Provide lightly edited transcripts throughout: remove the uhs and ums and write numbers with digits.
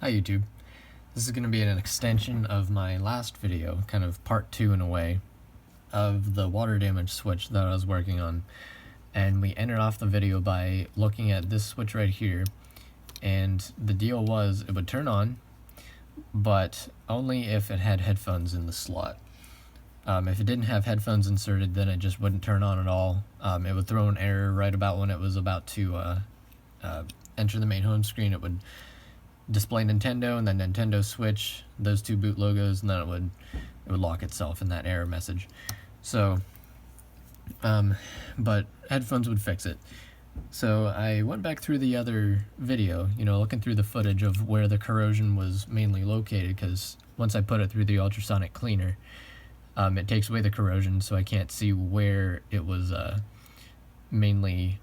Hi YouTube. This is going to be an extension of my last video, kind of part 2 in a way, of the water damage switch that I was working on. And we ended off the video by looking at this switch right here, and the deal was it would turn on, but only if it had headphones in the slot. If it didn't have headphones inserted, then it just wouldn't turn on at all. It would throw an error right about when it was about to enter the main home screen. It would display Nintendo and then Nintendo Switch, those two boot logos, and then it would lock itself in that error message. So, but headphones would fix it. So I went back through the other video, looking through the footage of where the corrosion was mainly located, because once I put it through the ultrasonic cleaner, it takes away the corrosion, so I can't see where it was mainly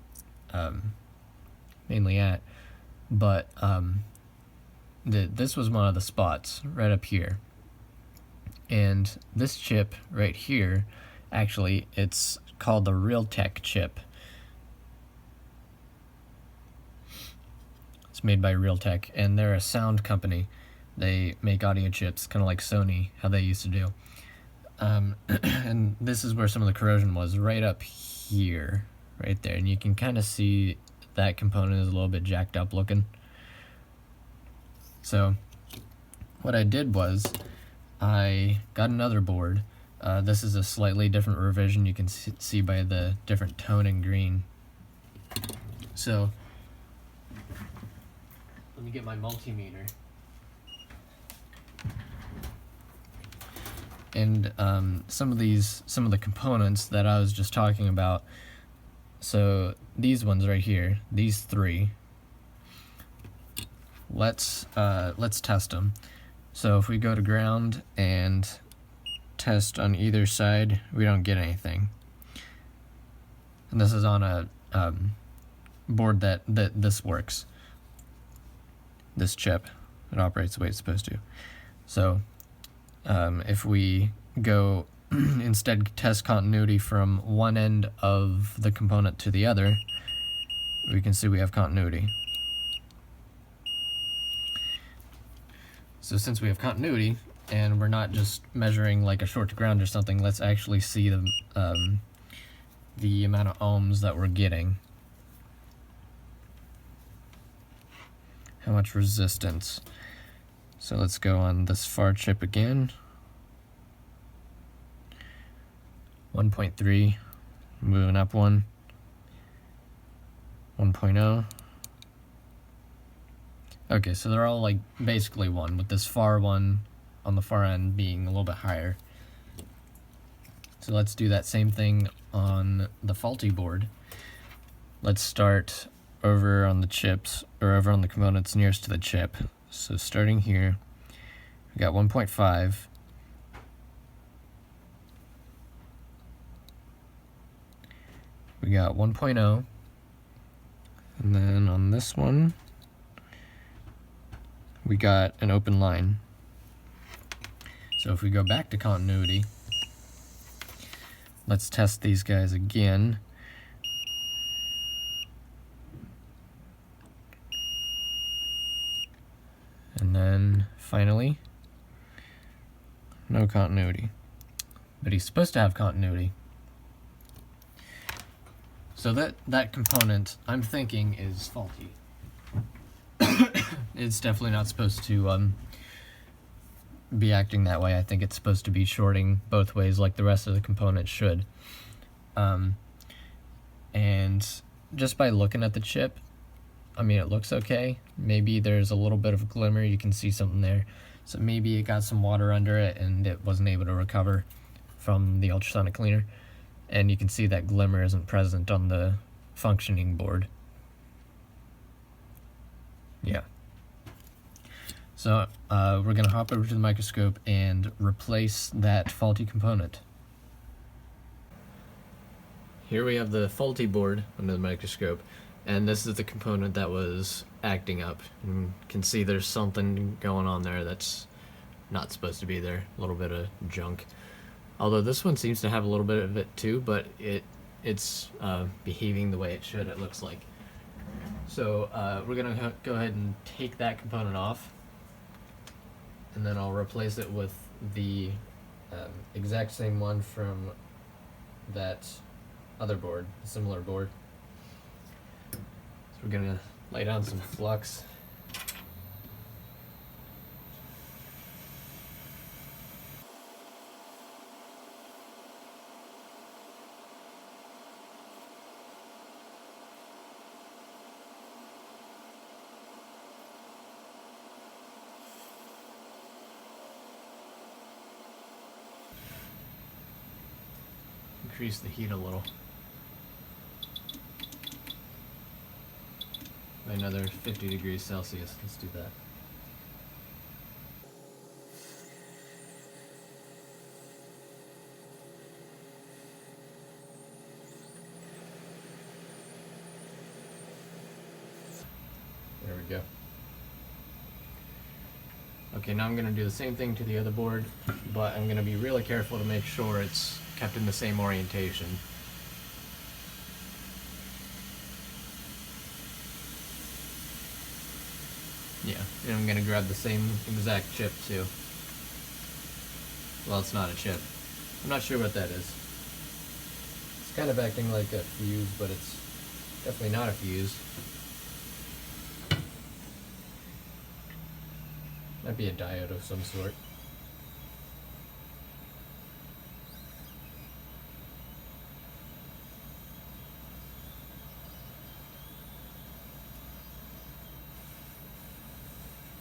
at. But this was one of the spots right up here, and this chip right here, actually, it's called the Realtek chip. It's made by Realtek, and they're a sound company. They make audio chips, kind of like Sony, how they used to do. And this is where some of the corrosion was, right up here, right there, and you can kind of see that component is a little bit jacked up looking. So what I did was I got another board. This is a slightly different revision. You can see by the different tone in green. So let me get my multimeter. And some of the components that I was just talking about. So these ones right here, these three. Let's test them. So if we go to ground and test on either side, we don't get anything. And this is on a board that this works. This chip, it operates the way it's supposed to. So if we go instead test continuity from one end of the component to the other, we can see we have continuity. So since we have continuity, and we're not just measuring like a short to ground or something, let's actually see the amount of ohms that we're getting. How much resistance. So let's go on this far chip again. 1.3, moving up one. 1.0. Okay, so they're all like basically one, with this far one on the far end being a little bit higher. So let's do that same thing on the faulty board. Let's start over on the chips, or over on the components nearest to the chip. So starting here, we got 1.5. We got 1.0. And then on this one, we got an open line. So if we go back to continuity, let's test these guys again. And then finally, no continuity. But he's supposed to have continuity. So that component, I'm thinking, is faulty. It's definitely not supposed to be acting that way. I think it's supposed to be shorting both ways like the rest of the component should. And just by looking at the chip, I mean, it looks okay. Maybe there's a little bit of a glimmer, you can see something there. So maybe it got some water under it and it wasn't able to recover from the ultrasonic cleaner. And you can see that glimmer isn't present on the functioning board. Yeah. So we're going to hop over to the microscope and replace that faulty component. Here we have the faulty board under the microscope, and this is the component that was acting up. You can see there's something going on there that's not supposed to be there, a little bit of junk. Although this one seems to have a little bit of it too, but it's behaving the way it should, it looks like. So we're going to go ahead and take that component off. and then I'll replace it with the exact same one from that other board, a similar board. So we're gonna lay down some flux. Increase the heat a little by another 50 degrees Celsius. Let's do that. There we go. Okay, now I'm going to do the same thing to the other board, but I'm going to be really careful to make sure it's kept in the same orientation. Yeah, and I'm going to grab the same exact chip too. Well, it's not a chip. I'm not sure what that is. It's kind of acting like a fuse, but it's definitely not a fuse. Might be a diode of some sort.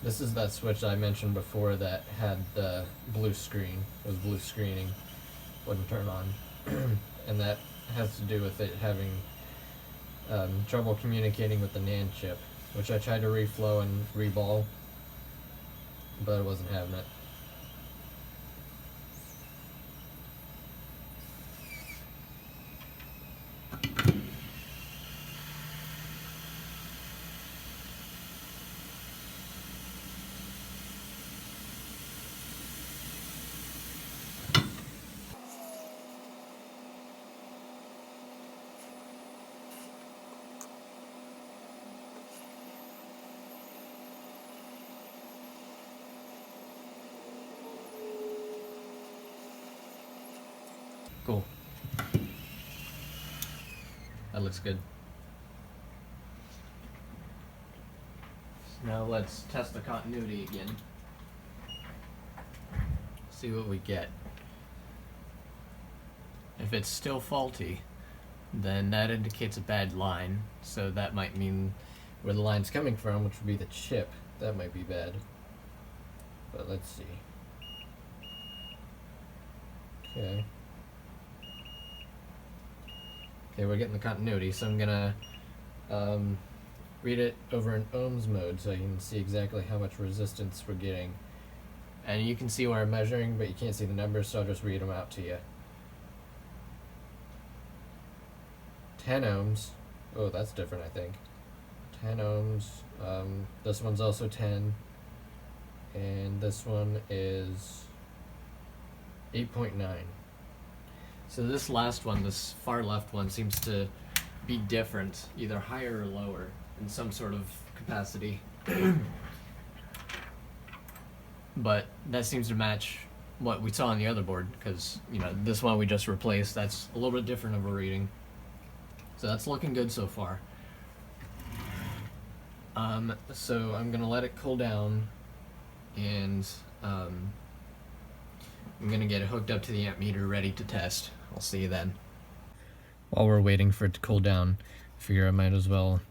This is that switch I mentioned before that had the blue screen. It was blue screening, wouldn't turn on. And that has to do with it having trouble communicating with the NAND chip, which I tried to reflow and reball, but it wasn't having it. Cool. That looks good. So now let's test the continuity again. See what we get. If it's still faulty, then that indicates a bad line, so that might mean where the line's coming from, which would be the chip. That might be bad. But let's see. Okay. Okay, we're getting the continuity, so I'm gonna read it over in ohms mode so you can see exactly how much resistance we're getting. And you can see where I'm measuring, but you can't see the numbers, so I'll just read them out to you. 10 ohms. Oh, that's different, I think. 10 ohms. This one's also 10. And this one is 8.9. So this last one, this far left one, seems to be different, either higher or lower in some sort of capacity. But that seems to match what we saw on the other board, because, you know, this one we just replaced, that's a little bit different of a reading. So that's looking good so far. So I'm gonna let it cool down, and I'm gonna get it hooked up to the amp meter ready to test. I'll see you then. While we're waiting for it to cool down, I figure I might as well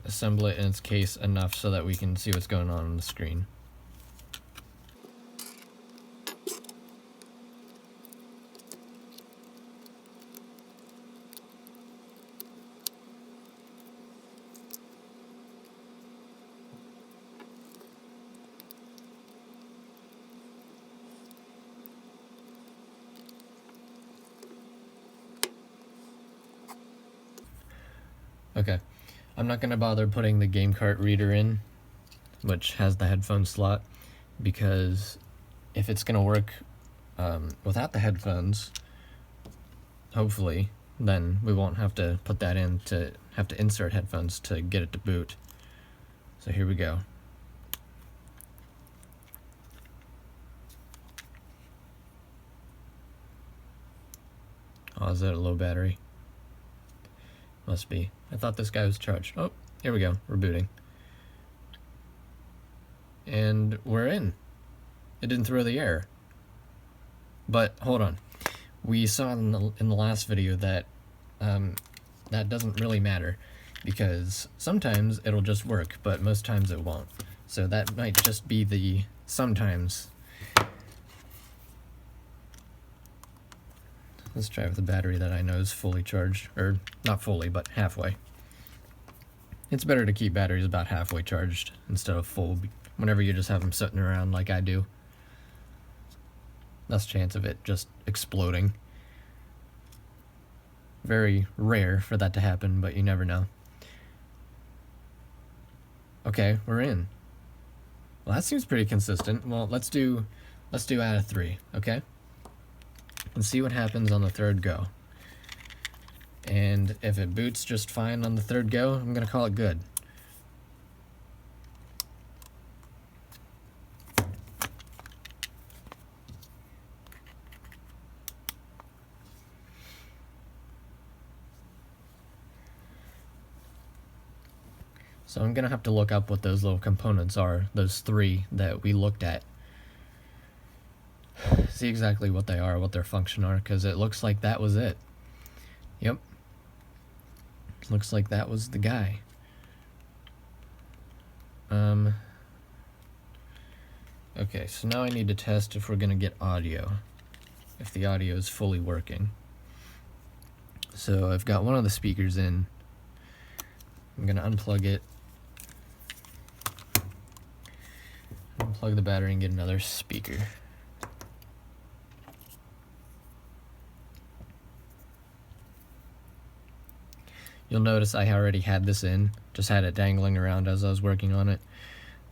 assemble it in its case enough so that we can see what's going on the screen. Okay, I'm not going to bother putting the game cart reader in, which has the headphone slot, because if it's going to work without the headphones, hopefully, then we won't have to put that in to have to insert headphones to get it to boot. So here we go. Oh, is that a low battery? Must be. I thought this guy was charged. Oh, here we go. We're booting. And we're in. It didn't throw the error. But hold on. We saw in the last video that that doesn't really matter, because sometimes it'll just work, but most times it won't. So that might just be the sometimes. Let's try with the battery that I know is fully charged, or not fully, but halfway. It's better to keep batteries about halfway charged instead of full whenever you just have them sitting around like I do. Less chance of it just exploding. Very rare for that to happen, but you never know. Okay, we're in. Well, that seems pretty consistent. Well, let's do out of 3, okay? And see what happens on the third go. And if it boots just fine on the third go, I'm gonna call it good. So I'm gonna have to look up what those little components are, those 3 that we looked at. See exactly what they are, what their function are, because it looks like that was it. Yep. Looks like that was the guy. Okay, so now I need to test if we're gonna get audio, if the audio is fully working. So I've got one of the speakers in. I'm gonna unplug it, unplug the battery, and get another speaker. You'll notice I already had this in, just had it dangling around as I was working on it.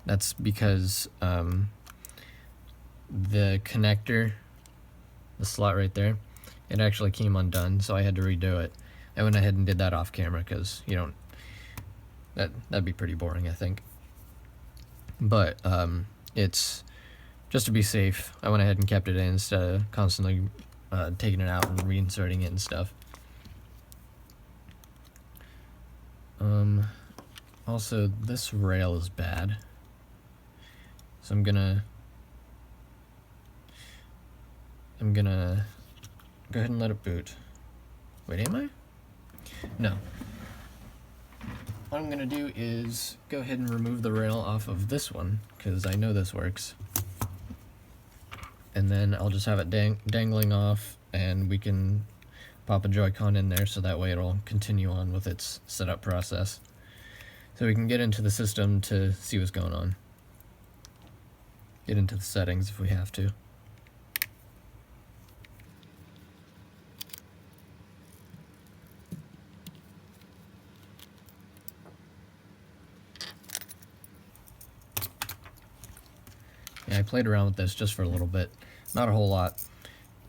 That's because the connector, the slot right there, it actually came undone, so I had to redo it. I went ahead and did that off camera because you don't, that'd be pretty boring, I think. But it's just to be safe, I went ahead and kept it in instead of constantly taking it out and reinserting it and stuff. Also, this rail is bad, so I'm gonna go ahead and let it boot. Wait, am I? No. What I'm gonna do is go ahead and remove the rail off of this one, because I know this works. And then I'll just have it dangling off, and we can pop a Joy-Con in there so that way it'll continue on with its setup process. So we can get into the system to see what's going on. Get into the settings if we have to. Yeah, I played around with this just for a little bit, not a whole lot.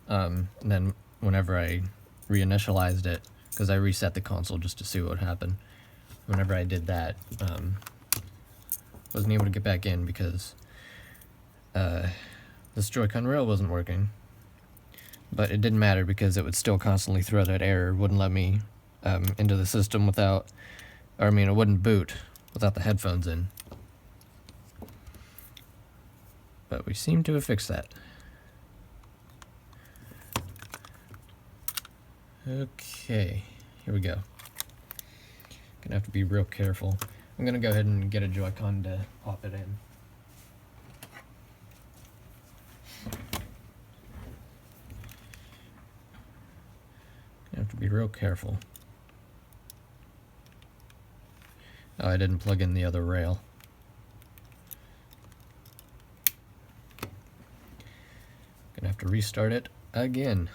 And then whenever I reinitialized it, because I reset the console just to see what would happen, whenever I did that, wasn't able to get back in because this Joy-Con rail wasn't working. But it didn't matter because it would still constantly throw that error, wouldn't let me into the system without, or I mean it wouldn't boot without the headphones in. But we seem to have fixed that. Okay, here we go. Gonna have to be real careful. I'm gonna go ahead and get a Joy-Con to pop it in. Gonna have to be real careful. Oh, I didn't plug in the other rail. Gonna have to restart it again.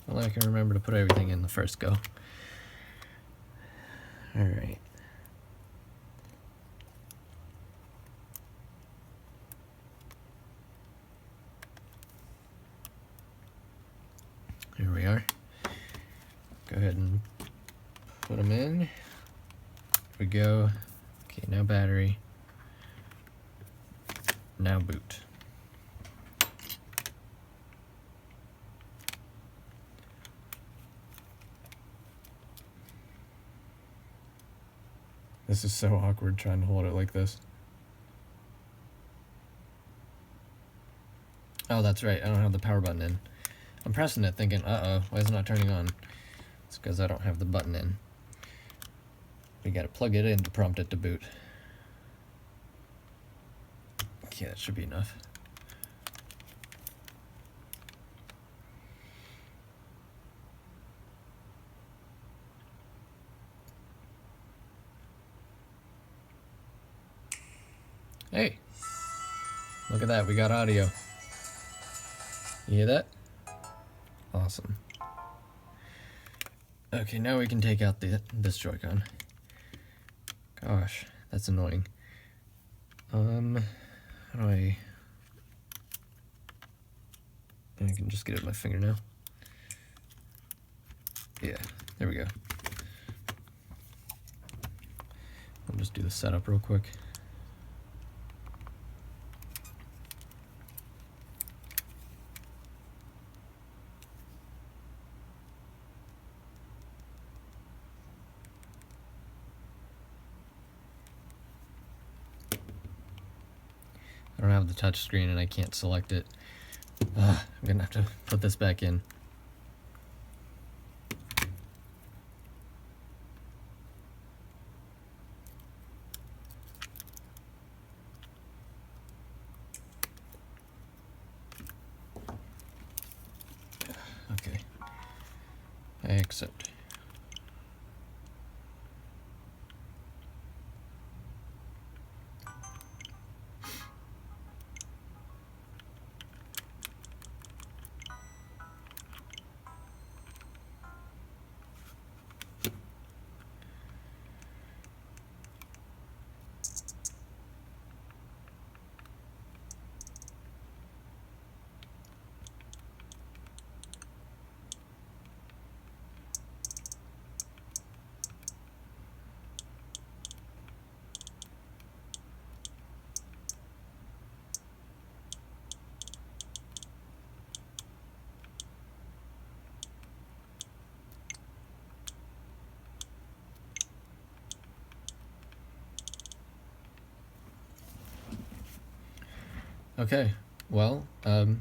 Well, I can remember to put everything in the first go. Alright. Here we are. Go ahead and put them in. Here we go. Okay, now battery. Now boot. This is so awkward trying to hold it like this. Oh, that's right, I don't have the power button in. I'm pressing it thinking, uh-oh, why is it not turning on? It's because I don't have the button in. We gotta plug it in to prompt it to boot. Okay, that should be enough. Hey, look at that, we got audio. You hear that? Awesome. Okay, now we can take out this Joy-Con. Gosh, that's annoying. How do I can just get it with my finger now. Yeah, there we go. I'll just do the setup real quick. I don't have the touch screen and I can't select it. I'm gonna have to put this back in. Okay. I accept. Okay, well, that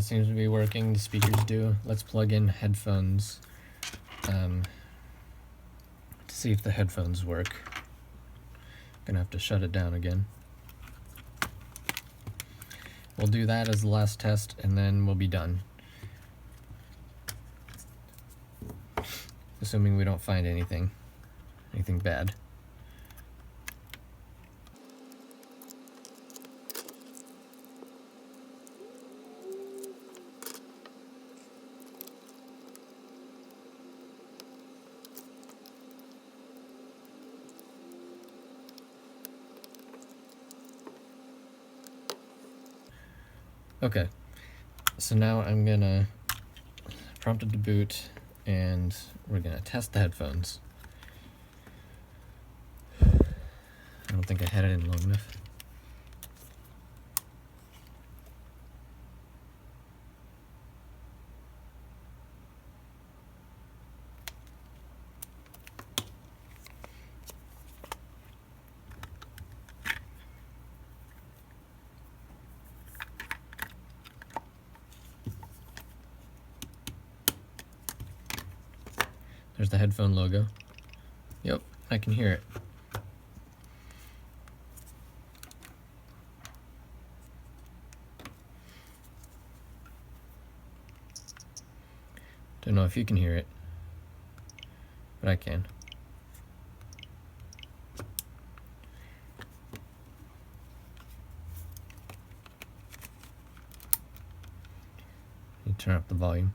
seems to be working. The speakers do. Let's plug in headphones to see if the headphones work. Gonna have to shut it down again. We'll do that as the last test and then we'll be done. Assuming we don't find anything bad. Okay, so now I'm gonna prompt it to boot and we're gonna test the headphones. I don't think I had it in long enough. There's the headphone logo. Yep, I can hear it. Don't know if you can hear it, but I can. You turn up the volume.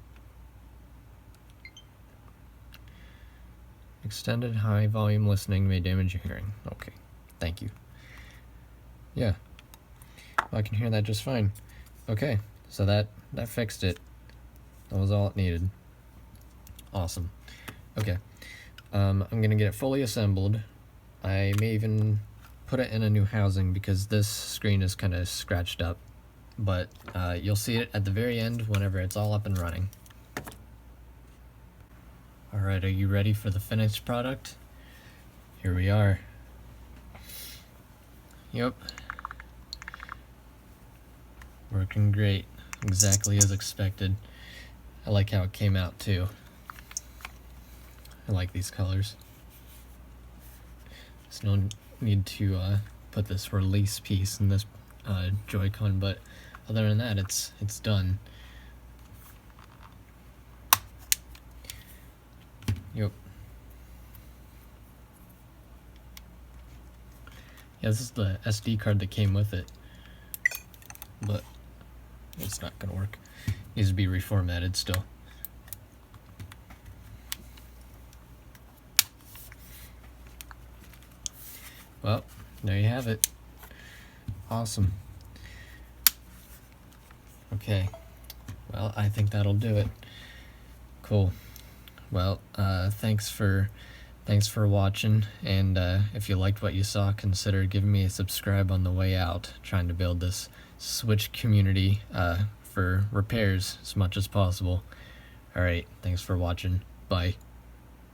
Extended high volume listening may damage your hearing. Okay, thank you. Yeah, well, I can hear that just fine. Okay, so that fixed it. That was all it needed. Awesome. Okay, I'm gonna get it fully assembled. I may even put it in a new housing because this screen is kind of scratched up, but you'll see it at the very end whenever it's all up and running. Alright, are you ready for the finished product? here we are. Yep. Working great. Exactly as expected. I like how it came out too. I like these colors. There's no need to put this release piece in this Joy-Con, but other than that, it's done. Yep. Yeah, this is the SD card that came with it, but it's not gonna work. It needs to be reformatted still. Well, there you have it. Awesome. Okay. Well, I think that'll do it. Cool. Well, thanks for watching, and if you liked what you saw, consider giving me a subscribe on the way out. Trying to build this Switch community for repairs as much as possible. Alright, thanks for watching. Bye.